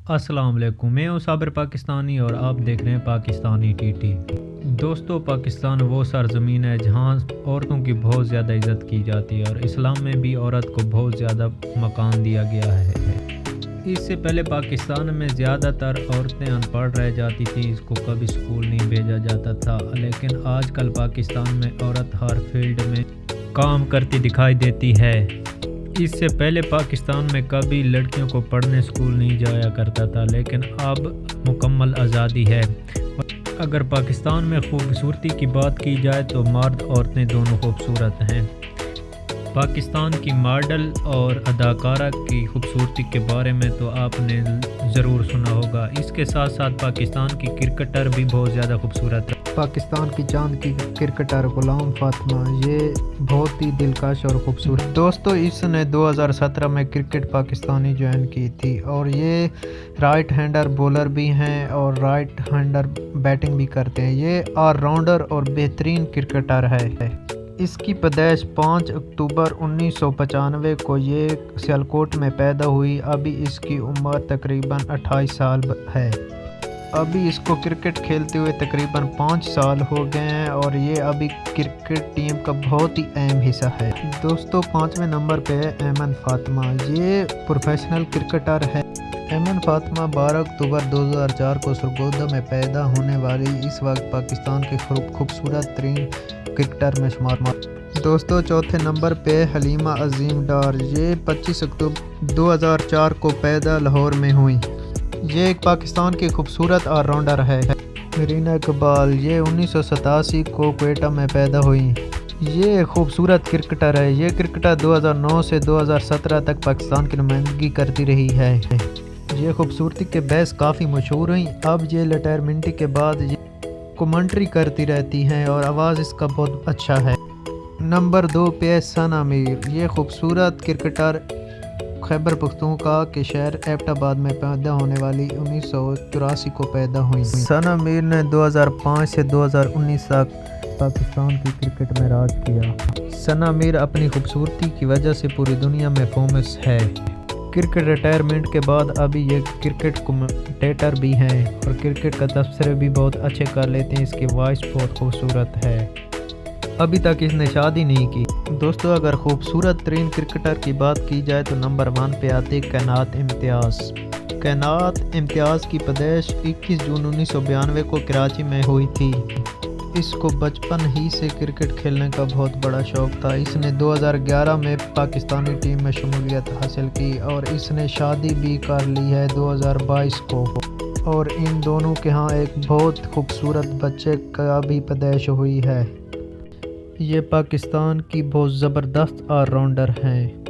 अस्सलाम वालेकुम, मैं हूँ साबिर पाकिस्तानी और आप देख रहे हैं पाकिस्तानी टीटी। दोस्तों, पाकिस्तान वो सरजमीन है जहाँ औरतों की बहुत ज़्यादा इज़्ज़त की जाती है और इस्लाम में भी औरत को बहुत ज़्यादा मकाम दिया गया है। इससे पहले पाकिस्तान में ज़्यादातर औरतें अनपढ़ रह जाती थी, इसको कभी स्कूल नहीं भेजा जाता था, लेकिन आजकल पाकिस्तान में औरत हर फील्ड में काम करती दिखाई देती है। इससे पहले पाकिस्तान में कभी लड़कियों को पढ़ने स्कूल नहीं जाया करता था, लेकिन अब मुकम्मल आज़ादी है। अगर पाकिस्तान में खूबसूरती की बात की जाए तो मर्द औरतें दोनों खूबसूरत हैं। पाकिस्तान की मॉडल और अदाकारा की खूबसूरती के बारे में तो आपने ज़रूर सुना होगा। इसके साथ साथ पाकिस्तान की क्रिकेटर भी बहुत ज़्यादा खूबसूरत है। पाकिस्तान की चांद की क्रिकेटर गुलाम फातिमा, ये बहुत ही दिलकश और खूबसूरत। दोस्तों, इसने 2017 में क्रिकेट पाकिस्तानी ज्वाइन की थी और ये राइट हैंडर बॉलर भी हैं और राइट हैंडर बैटिंग भी करते हैं। ये ऑलराउंडर और बेहतरीन क्रिकेटर है। इसकी पैदाइश 5 अक्टूबर 1995 को ये सियालकोट में पैदा हुई। अभी इसकी उम्र तकरीबन 28 साल है। अभी इसको क्रिकेट खेलते हुए तकरीबन 5 साल हो गए हैं और ये अभी क्रिकेट टीम का बहुत ही अहम हिस्सा है। दोस्तों, 5वें नंबर पे है एमन फातिमा। ये प्रोफेशनल क्रिकेटर है। एमन फातिमा 12 अक्टूबर 2004 को सरगोदा में पैदा होने वाली इस वक्त पाकिस्तान की खूबसूरत तरीन क्रिकेटर में शुमार। दोस्तों, चौथे नंबर पे हलीमा अजीम डार। ये 25 अक्टूबर 2004 को पैदा लाहौर में हुई। ये एक पाकिस्तान की खूबसूरत ऑलराउंडर है। रीना इकबाल, ये 1987 को क्वेटा में पैदा हुई। ये खूबसूरत क्रिकेटर है। ये क्रिकेटर 2009 से 2017 तक पाकिस्तान की नुमाइंदगी करती रही है। ये खूबसूरती के बहस काफ़ी मशहूर हुई। अब ये रिटायरमेंट के बाद ये कमेंट्री करती रहती हैं और आवाज़ इसका बहुत अच्छा है। नंबर 2 पे है सना मीर। ये खूबसूरत क्रिकेटर खैबर पख्तूनख्वा के शहर एबटाबाद में पैदा होने वाली 1984 को पैदा हुई। सना मीर ने 2005 से 2019 तक पाकिस्तान की क्रिकेट में राज किया। सना मीर अपनी खूबसूरती की वजह से पूरी दुनिया में फेमस है। क्रिकेट रिटायरमेंट के बाद अभी ये क्रिकेट कमेंटेटर भी हैं और क्रिकेट का तबसरे भी बहुत अच्छे कर लेते हैं। इसकी वॉइस बहुत खूबसूरत है। अभी तक इसने शादी नहीं की। दोस्तों, अगर खूबसूरत तरीन क्रिकेटर की बात की जाए तो नंबर 1 पे आते कैनात इम्तियाज़। कैनात इम्तियाज़ की पैदाइश 21 जून 1992 को कराची में हुई थी। इसको बचपन ही से क्रिकेट खेलने का बहुत बड़ा शौक़ था। इसने 2011 में पाकिस्तानी टीम में शमूलियत हासिल की और इसने शादी भी कर ली है 2022 को और इन दोनों के यहाँ एक बहुत खूबसूरत बच्चे का भी पैदाइश हुई है। ये पाकिस्तान की बहुत ज़बरदस्त ऑलराउंडर हैं।